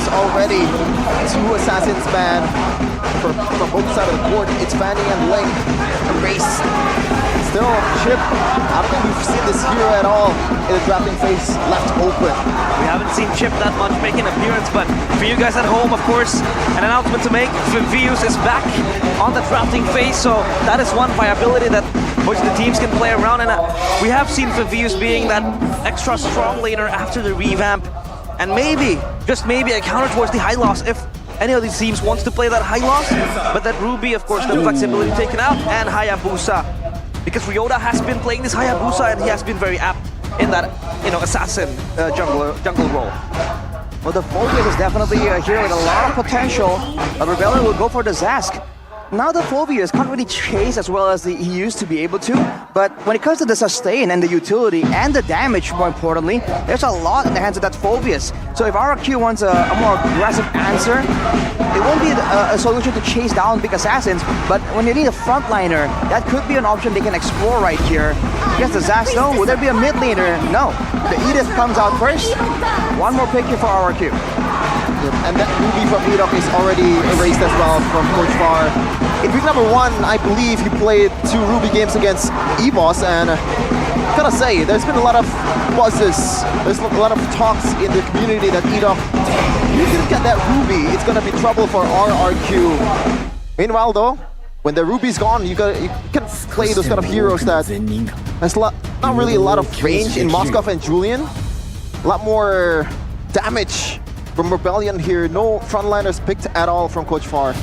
There's already two Assassins man from both sides of the court. It's Fanny and Ling. A race. Still, Chip, I don't think we've seen this hero at all in the drafting phase left open. We haven't seen Chip that much make an appearance, but for you guys at home, of course, an announcement to make. Vivius is back on the drafting phase, so that is one viability that most of the teams can play around, and we have seen Vivius being that extra strong laner after the revamp, and maybe, just maybe, a counter towards the high loss if any of these teams wants to play that high loss, but that Ruby, of course, the flexibility taken out, and Hayabusa. Because Ryota has been playing this Hayabusa and he has been very apt in that, assassin jungle role. Well, the Phobius is definitely a hero with a lot of potential. Rebellion will go for the Zask. Now the Phobius can't really chase as well as he used to be able to, but when it comes to the sustain and the utility and the damage, more importantly, there's a lot in the hands of that Phobius. So if RRQ wants a more aggressive answer, it won't be a solution to chase down big assassins, but when you need a frontliner, that could be an option they can explore right here. Yes, the Zask, no. Would there be a mid laner? No. The Edith comes out first. One more pick here for RRQ. And that Ruby from Edok is already erased as well from Coach Far. In week number 1, I believe he played 2 Ruby games against EVOS, and gotta say, there's been a lot of buzzes, there's a lot of talks in the community that Edok, you didn't get that Ruby, it's gonna be trouble for RRQ. Meanwhile though, when the Ruby's gone, you can play those kind of heroes that has not really a lot of range in Moskov and Julian. A lot more damage from Rebellion here. No frontliners picked at all from Coach Far.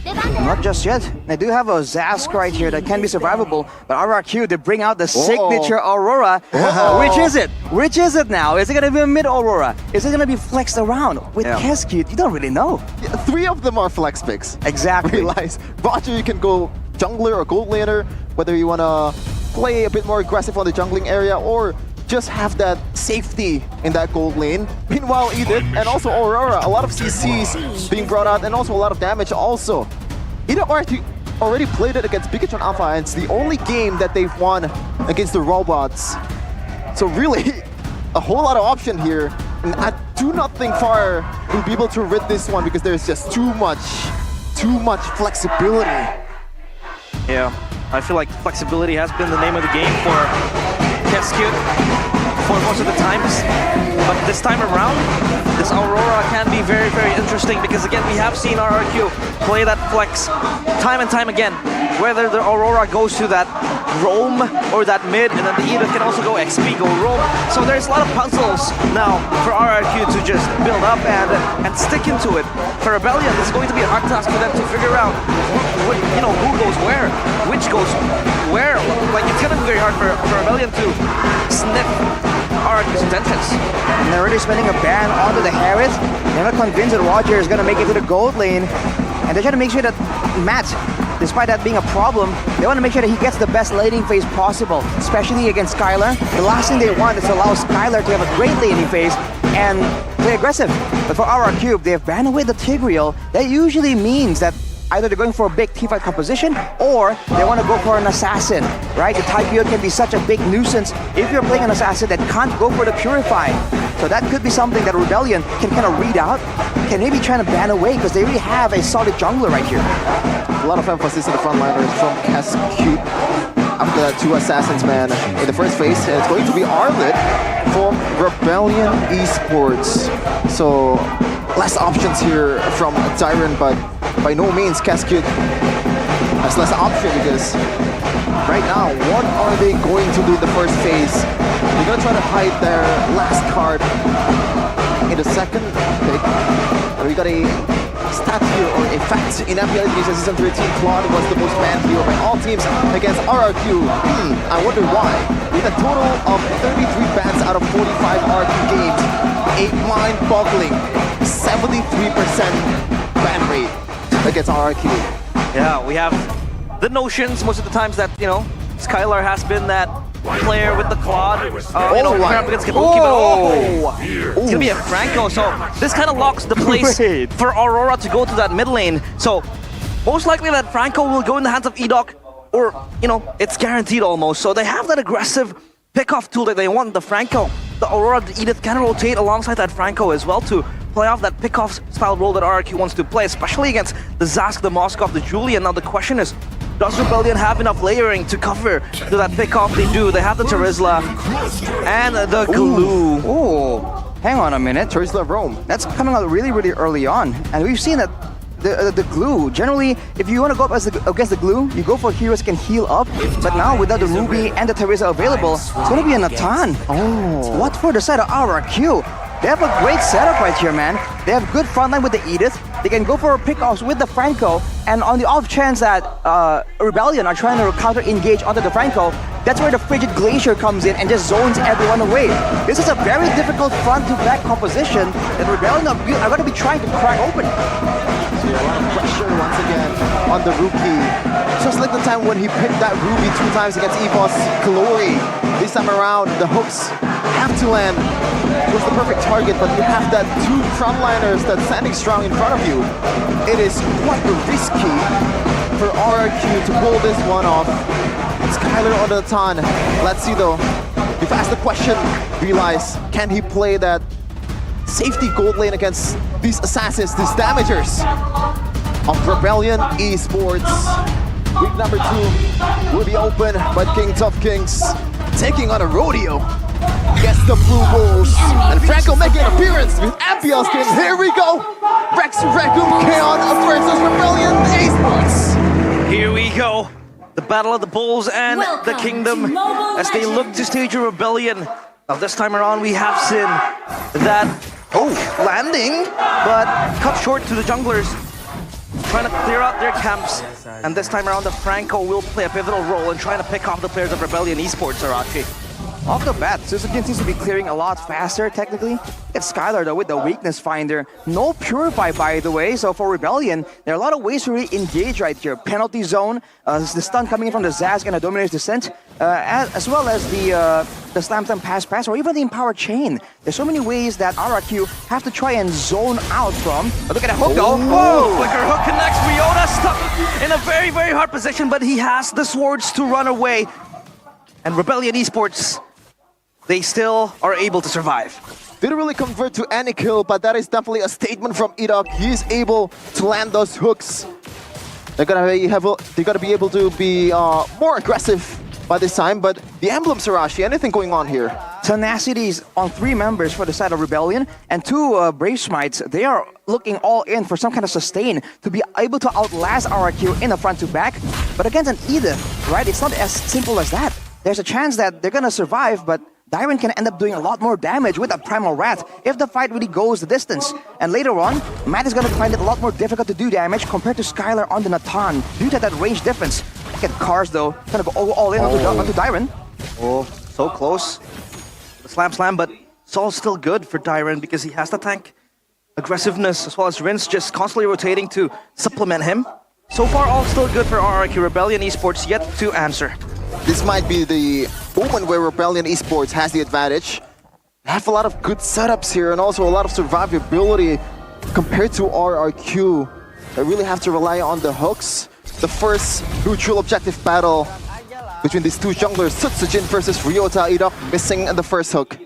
Not just yet. They do have a Zask right here that can be survivable, but RRQ, they bring out the signature Aurora. Which is it? Which is it now? Is it gonna be a mid Aurora? Is it gonna be flexed around? With Keskit, you don't really know. Yeah, 3 of them are flex picks. Exactly. Realize. Roger, you can go jungler or gold laner, whether you wanna play a bit more aggressive on the jungling area or just have that safety in that gold lane. Meanwhile, Edith and also Aurora, a lot of CCs being brought out and also a lot of damage also. Edith already played it against Pikachu and Alpha, and it's the only game that they've won against the robots. So really, a whole lot of option here. And at 2-0 Far, we'll be able to rid this one because there's just too much flexibility. Yeah, I feel like flexibility has been the name of the game for Keskut for most of the times, but this time around, this Aurora can be very, very interesting because again, we have seen RRQ play that flex time and time again, whether the Aurora goes to that roam or that mid, and then the Edith can also go XP, go roam. So there's a lot of puzzles now for RRQ to just build up and stick into it. For Rebellion, it's going to be a hard task for them to figure out who goes where, which goes where. Like, it's gonna be very hard for Rebellion to sniff RRQ's intentions. And they're already spending a ban onto the Harriet. They're not convinced that Roger is gonna make it to the gold lane, and they're trying to make sure that Matt, despite that being a problem, they want to make sure that he gets the best laning phase possible, especially against Skylar. The last thing they want is to allow Skylar to have a great laning phase and play aggressive. But for RRQ, they've banned away the Tigreal. That usually means that either they're going for a big teamfight composition or they want to go for an assassin, right? The type build can be such a big nuisance if you're playing an assassin that can't go for the Purify. So that could be something that Rebellion can kind of read out, can maybe try to ban away because they really have a solid jungler right here. A lot of emphasis on the frontliners from Keskut after that 2 assassins man in the first phase, and it's going to be Arlet from Rebellion Esports. So less options here from Tyron, but by no means Keskut has less option because right now, what are they going to do in the first phase? They're going to try to hide their last card in the second pick. We got a stat here, or a fact, in MPL Education Season 13, Claude was the most banned hero by all teams against RRQ. I wonder why. With a total of 33 bans out of 45 RRQ games, a mind-boggling 73% ban rate against RRQ. Yeah, we have the notions most of the times that, Skylar has been that player with the Claude. It's gonna be a Franco, so this kind of locks the place for Aurora to go to that mid lane. So most likely that Franco will go in the hands of Edok, or it's guaranteed almost. So they have that aggressive pick-off tool that they want, the Franco. the Aurora, the Edith can rotate alongside that Franco as well to play off that pick-off style role that RRQ wants to play, especially against the Zask, the Moskov, the Julian. Now the question is, does Rebellion have enough layering to cover to that pick-off? They do. They have the Terizla and the Glue. Oh, hang on a minute. Terizla Rome. That's coming out really, really early on. And we've seen that the Glue, generally, if you want to go up against the Glue, you go for heroes can heal up. But now, without the Ruby and the Terizla available, it's going to be a Natan. Oh. What for the side of RRQ? They have a great setup right here, man. They have good frontline with the Edith. They can go for pickoffs with the Franco. And on the off chance that Rebellion are trying to counter-engage onto the Franco, that's where the Frigid Glacier comes in and just zones everyone away. This is a very difficult front-to-back composition that Rebellion are going to be trying to crack open. See a lot of pressure once again on the rookie. Just like the time when he picked that Ruby 2 times against EVOS Glory. This time around, the hooks have to land. It was the perfect target, but you have that 2 frontliners that's standing strong in front of you. It is quite risky for RRQ to pull this one off. Skylar on the Natan. Let's see though. If I ask the question, realize, can he play that safety gold lane against these assassins, these damagers of Rebellion Esports? Week number 2 will be open, but Kings of Kings taking on a rodeo against the Blue Bulls. And Franco making an appearance with Ampiel skin. Here we go. Rex Raccoon Kaon versus Rebellion Esports. Here we go. The battle of the Bulls and the Kingdom as they look to stage a rebellion. Now this time around we have seen that landing, but cut short to the junglers, trying to clear out their camps. And this time around the Franco will play a pivotal role in trying to pick off the players of Rebellion Esports, Arachi. Off the bat, Suzuki seems to be clearing a lot faster, technically. It's Skylar, though, with the weakness finder. No Purify, by the way, so for Rebellion, there are a lot of ways to really engage right here. Penalty zone, the stun coming in from the Zask and a Dominator's Descent, as well as the Slam Slam Pass, or even the Empower Chain. There's so many ways that RRQ have to try and zone out from. But look at that hook, though. Whoa! Flicker hook connects. Ryota stuck in a very, very hard position, but he has the swords to run away. And Rebellion Esports, they still are able to survive. Didn't really convert to any kill, but that is definitely a statement from Idok. He is able to land those hooks. They're gonna be able to be more aggressive by this time, but the emblem, Sarashi, anything going on here? Tenacities on 3 members for the side of Rebellion, and 2 Brave Smites. They are looking all in for some kind of sustain to be able to outlast RRQ in the front to back. But against an Edith, right, it's not as simple as that. There's a chance that they're gonna survive, but Dyron can end up doing a lot more damage with a Primal Rat if the fight really goes the distance. And later on, Matt is going to find it a lot more difficult to do damage compared to Skylar on the Natan due to that range difference. Look at Cars though, kind of go all in onto Dyron. Oh, so close. The slam, but it's all still good for Dyron because he has the tank aggressiveness as well as Rinse just constantly rotating to supplement him. So far, all still good for RRQ. Rebellion Esports yet to answer. This might be the moment where Rebellion Esports has the advantage. They have a lot of good setups here and also a lot of survivability compared to RRQ. They really have to rely on the hooks. The first neutral objective battle between these 2 junglers, Sutsujin versus Ryota. Idok missing the first hook.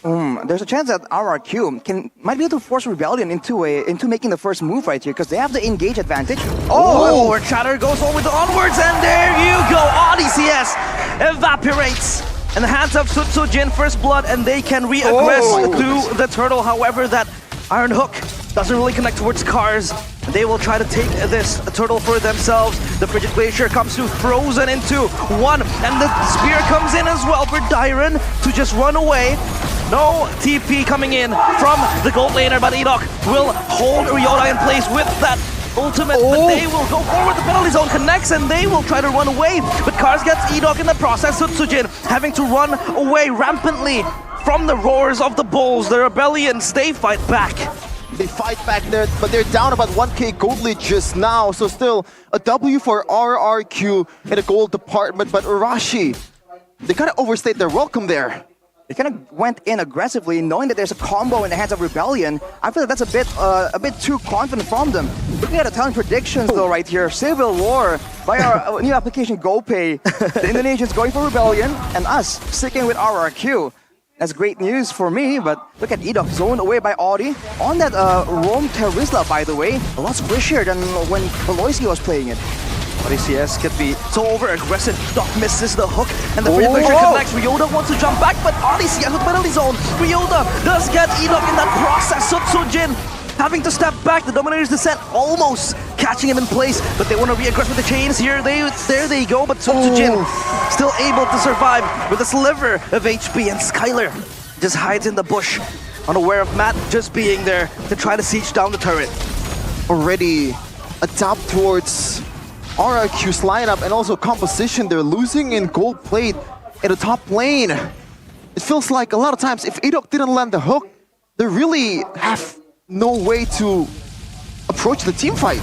There's a chance that RRQ might be able to force Rebellion into making the first move right here because they have the engage advantage. Oh, where Chatter goes on with the onwards, and there you go. ODCS evaporates in the hands of Sutsujin, first blood, and they can re-aggress to the turtle. However, that Iron Hook doesn't really connect towards Cars. They will try to take this turtle for themselves. The Frigid Glacier comes to Frozen into 1, and the spear comes in as well for Dyron to just run away. No TP coming in from the gold laner, but Edok will hold Ryota in place with that ultimate, but they will go forward. The penalty zone connects, and they will try to run away, but Cars gets Edok in the process. Sutsujin having to run away rampantly from the roars of the Bulls. The Rebellions, they fight back. They fight back there, but they're down about 1k gold lead just now, so still a W for RRQ in the gold department, but Urashi, they kind of overstayed their welcome there. They kind of went in aggressively, knowing that there's a combo in the hands of Rebellion. I feel like that's a bit too confident from them. Looking at the talent predictions though right here, Civil War by our new application GoPay. The Indonesians going for Rebellion, and us sticking with RRQ. That's great news for me, but look at Edok zoned away by Audi. On that Rome Terizla, by the way, a lot squishier than when Aloysi was playing it. RCS could be so over-aggressive. Doc misses the hook, and the free picture connects. Ryota wants to jump back, but RCS with penalty zone. Ryota does get Edok in that process. Sutsujin having to step back. The Dominator's Descent almost catching him in place, but they want to re-aggress with the chains here. There they go, but Sutsujin still able to survive with a sliver of HP, and Skylar just hides in the bush, unaware of Matt just being there to try to siege down the turret. Already adapt towards RRQ's lineup and also composition. They're losing in gold plate in the top lane. It feels like a lot of times if Edok didn't land the hook, they really have no way to approach the team fight.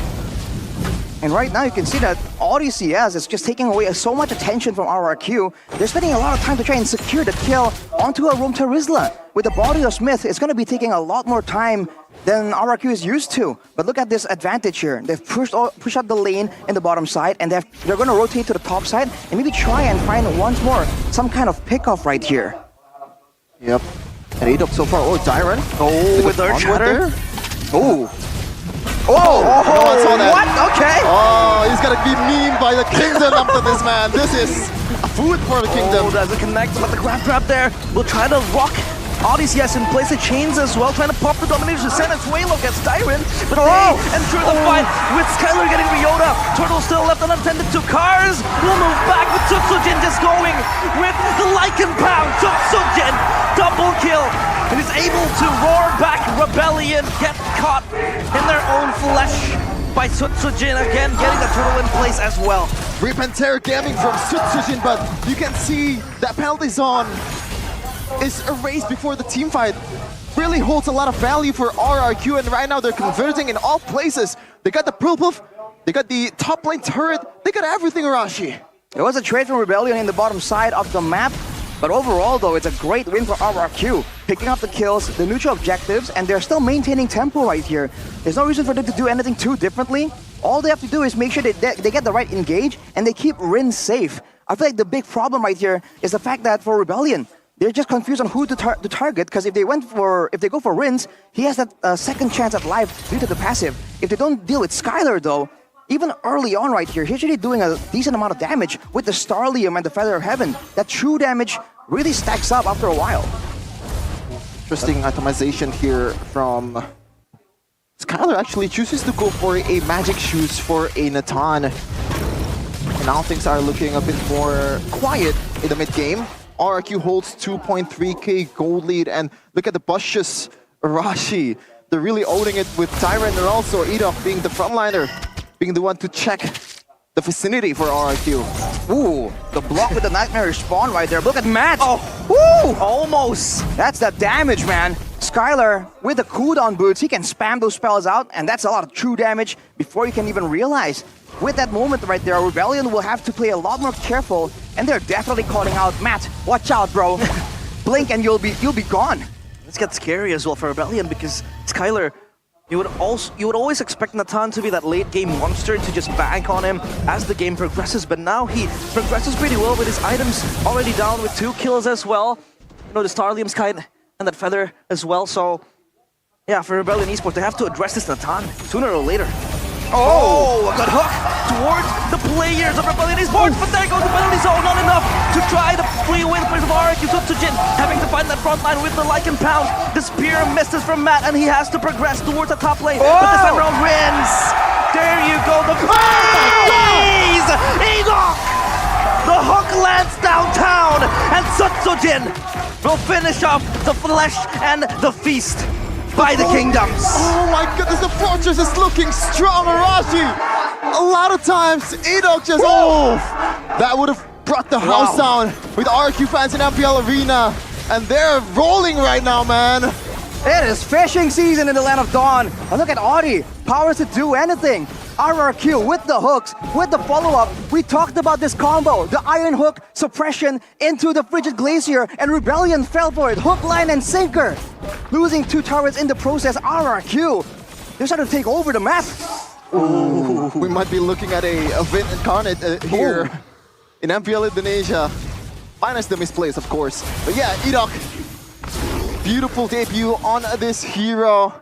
And right now you can see that Audi CS is just taking away so much attention from RRQ. They're spending a lot of time to try and secure the kill onto a Rome Terizla. With the body of Smith, it's going to be taking a lot more time than RRQ is used to. But look at this advantage here. They've pushed out the lane in the bottom side, and they're going to rotate to the top side and maybe try and find once more some kind of pickoff right here. Yep. And Edok so far. Oh, Dyron. Oh, with our chatter. Oh. Oh, no one saw that. What? Okay. Oh, he's gonna be memed by the kingdom after this, man. This is food for the kingdom. Oh, doesn't connect, but the grab trap there will try to lock Odysseus in place. The chains as well, trying to pop the Dominator's Descent as Waylo gets Dyron, but they enter the fight with Skylar getting Ryota. Turtle still left unattended to Cars. We'll move back with Sutsujin just going with the Lycan Pound. Sutsujin, double kill, and is able to roar back. Rebellion get caught in their own flesh by Sutsujin, again getting the turtle in place as well. Rip and Terror gaming from Sutsujin, but you can see that penalty zone is erased before the team fight. Really holds a lot of value for RRQ, and right now they're converting in all places. They got the Pearl Buff, they got the top lane turret, they got everything, Arashi. It was a trade from Rebellion in the bottom side of the map, but overall though, it's a great win for RRQ. Picking up the kills, the neutral objectives, and they're still maintaining tempo right here. There's no reason for them to do anything too differently. All they have to do is make sure they get the right engage, and they keep Rin safe. I feel like the big problem right here is the fact that for Rebellion, they're just confused on who to target, because if they go for Rins, he has that second chance at life due to the passive. If they don't deal with Skylar though, even early on right here, he's actually doing a decent amount of damage with the Starlium and the Feather of Heaven. That true damage really stacks up after a while. Interesting itemization here from Skylar. Actually chooses to go for a Magic Shoes for a Natan. And now things are looking a bit more quiet in the mid game. RRQ holds 2.3k gold lead, and look at the bushes, Arashi. They're really owning it with Tyron and also Edok being the frontliner, being the one to check the vicinity for RRQ. Ooh, the block with the Nightmare spawn right there. Look at Matt. Oh, woo! Almost. That's the damage, man. Skylar, with the cooldown boots, he can spam those spells out, and that's a lot of true damage before you can even realize. With that moment right there, Rebellion will have to play a lot more careful, and they're definitely calling out, Matt, watch out, bro. Blink and you'll be gone. This gets scary as well for Rebellion, because Skylar, you would always expect Natan to be that late game monster to just bank on him as the game progresses, but now he progresses pretty well with his items already down with 2 kills as well. You know, the Starlium's Kite and that Feather as well, so yeah, for Rebellion Esports, they have to address this Natan sooner or later. Oh, a good hook towards the players of Rebellion Esports, but there goes the penalty zone, not enough to try the free win for RRQ. Sutsujin having to find that front line with the Lycan Pound. The spear misses from Matt, and he has to progress towards the top lane, but this time around wins. There you go, the please! Edok! The hook lands downtown, and Sutsujin will finish off the flesh and the feast by the kingdoms. Oh my goodness, the fortress is looking strong, Arashi. A lot of times, Edok just, that would have brought the house down with RQ fans in MPL Arena. And they're rolling right now, man. It is fishing season in the Land of Dawn. And look at Audi, powers to do anything. RRQ with the hooks, with the follow-up. We talked about this combo, the Iron Hook, suppression into the Frigid Glacier, and Rebellion fell for it, hook, line, and sinker. Losing 2 turrets in the process, RRQ. They're trying to take over the map. Ooh, we might be looking at a event incarnate here in MPL Indonesia. Minus the misplays, of course. But yeah, Edok Beautiful debut on this hero.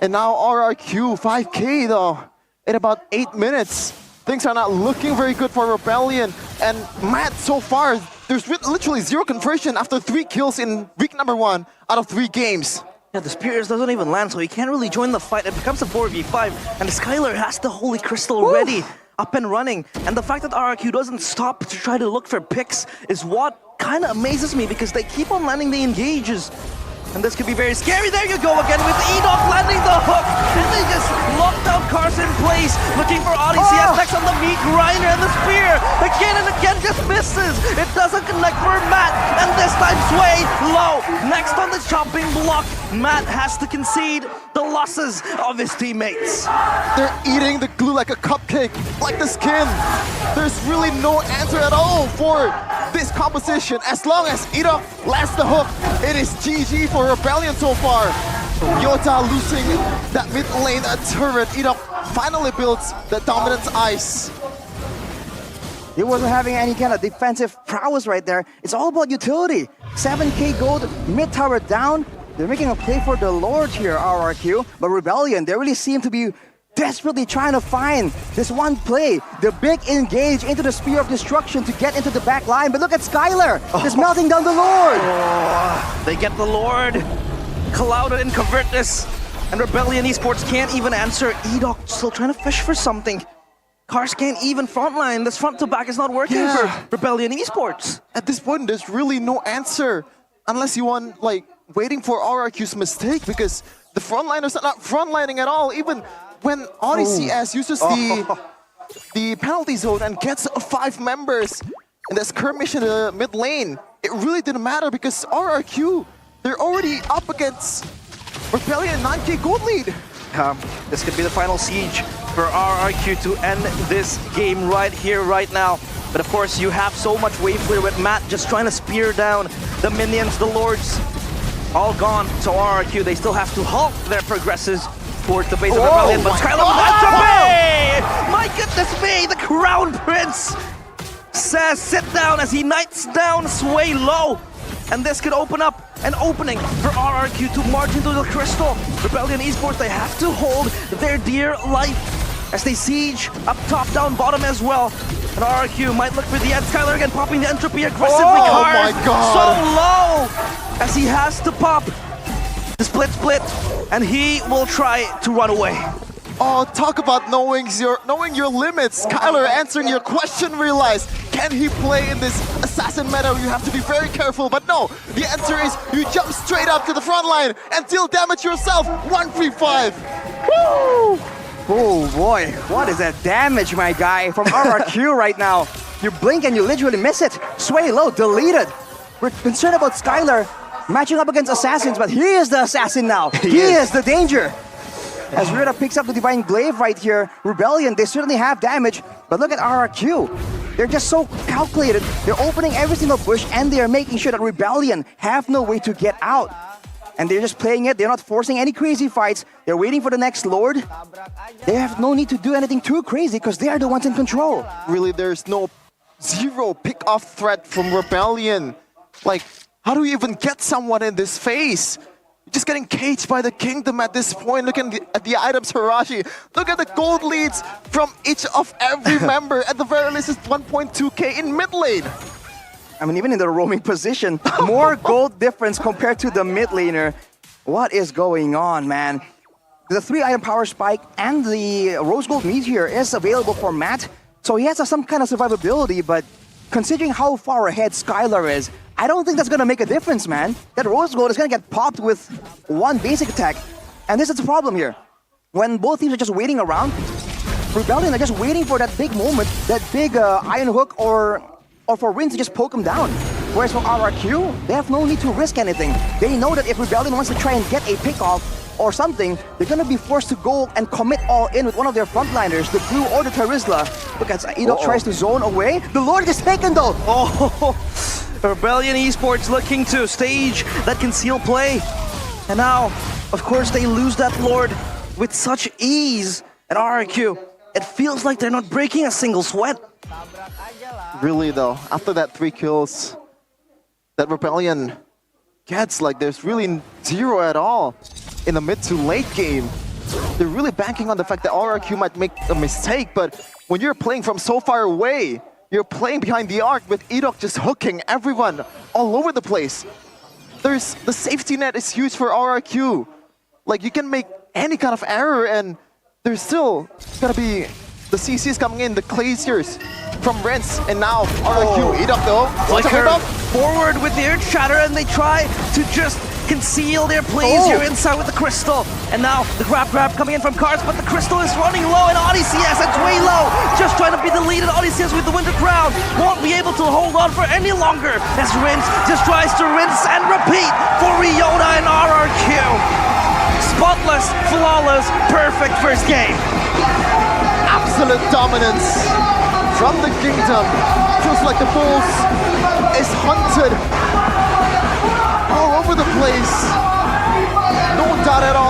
And now RRQ 5K though. In about 8 minutes. Things are not looking very good for Rebellion. And Matt, so far, there's literally 0 conversion after 3 kills in week number 1 out of 3 games. Yeah, the Spears doesn't even land, so he can't really join the fight. It becomes a 4v5, and Skylar has the Holy Crystal ready, up and running. And the fact that RRQ doesn't stop to try to look for picks is what kind of amazes me, because they keep on landing the engages. And this could be very scary. There you go again with Enoch landing the hook. And they just locked down Cars in place, looking for Odyssey. Attacks on the meat grinder and the spear. Again and again, just misses. It doesn't connect for Matt. And this time Sway low. Next on the chopping block, Matt has to concede the losses of his teammates. They're eating the glue like a cupcake, like the skin. There's really no answer at all for this composition. As long as Enoch lands the hook, it is GG for Rebellion so far. Yota losing that mid lane turret. Enoch finally builds the dominant ice. He wasn't having any kind of defensive prowess right there. It's all about utility. 7k gold, mid tower down. They're making a play for the Lord here, RRQ. But Rebellion, they really seem to be desperately trying to find this one play. The big engage into the Spear of Destruction to get into the back line. But look at Skylar, just melting down the Lord. They get the Lord. Clouded and convert this. And Rebellion Esports can't even answer. Edok still trying to fish for something. Cars can't even frontline. This front to back is not working for Rebellion Esports. At this point, there's really no answer unless you want, like, waiting for RRQ's mistake, because the frontliners are not frontlining at all. Even when Odyssey S uses the penalty zone and gets 5 members in that skirmish in the mid lane, it really didn't matter because RRQ, they're already up against Rebellion 9k gold lead. This could be the final siege for RRQ to end this game right here, right now. But of course, you have so much wave clear with Matt just trying to spear down the minions, the lords, all gone. So RRQ, they still have to halt their progresses towards the base of Rebellion. But Skylar with entropy! My goodness me, the Crown Prince says sit down as he knights down Sway low. And this could open up an opening for RRQ to march into the crystal. Rebellion Esports, they have to hold their dear life as they siege up top, down bottom as well. And RRQ might look for the end. Skylar again popping the entropy aggressively. Oh my God. So low as he has to pop the split, and he will try to run away. Oh, talk about knowing your limits. Skylar answering your question, realize, can he play in this assassin meta? You have to be very careful, but no. The answer is you jump straight up to the front line and deal damage yourself. 1v5. Woo! Oh boy, what is that damage, my guy, from RRQ right now? You blink and you literally miss it. Sway low, deleted. We're concerned about Skylar matching up against assassins, but he is the assassin now. He is the danger. As Rita picks up the Divine Glaive right here, Rebellion, they certainly have damage, but look at RRQ. They're just so calculated. They're opening every single bush and they're making sure that Rebellion have no way to get out. And they're just playing it. They're not forcing any crazy fights. They're waiting for the next Lord. They have no need to do anything too crazy because they are the ones in control. Really, there's no zero pick-off threat from Rebellion. Like, how do you even get someone in this phase? Just getting caged by the kingdom at this point. Look at the items, Hoshi. Look at the gold leads from each of every member. At the very least, it's 1.2k in mid lane. I mean, even in the roaming position, more gold difference compared to the mid laner. What is going on, man? The 3-item power spike and the rose gold meteor is available for Matt. So he has some kind of survivability, but considering how far ahead Skylar is, I don't think that's going to make a difference, man. That rose gold is going to get popped with one basic attack. And this is the problem here. When both teams are just waiting around, Rebellion are just waiting for that big moment, that big iron hook or for Rin to just poke them down. Whereas for RRQ, they have no need to risk anything. They know that if Rebellion wants to try and get a pick off or something, they're going to be forced to go and commit all in with one of their frontliners, the Blue or the Terizla. Look at Enoch tries to zone away. The Lord is taken though. Rebellion Esports looking to stage that concealed play. And now, of course, they lose that Lord with such ease. And RRQ, it feels like they're not breaking a single sweat. Really though, after that 3 kills, that Rebellion gets. Like, there's really zero at all in the mid to late game. They're really banking on the fact that RRQ might make a mistake, but when you're playing from so far away, you're playing behind the arc with Edok just hooking everyone all over the place. The safety net is huge for RRQ. Like, you can make any kind of error and there's still gonna be the CCs coming in, the Glaciers from Rents, and now RRQ. Edok though, Flicker forward with the Earth Shatter, and they try to just conceal their plays here inside with the Crystal. And now the grab coming in from Cars, but the Crystal is running low, and ODCS, it's way low. Just trying to be deleted. ODCS with the Winter Crown won't be able to hold on for any longer as Rinse just tries to rinse and repeat for Ryota and RRQ. Spotless, flawless, perfect first game. Absolute dominance from the kingdom. Feels like the Bulls is hunted all over the place. No doubt at all.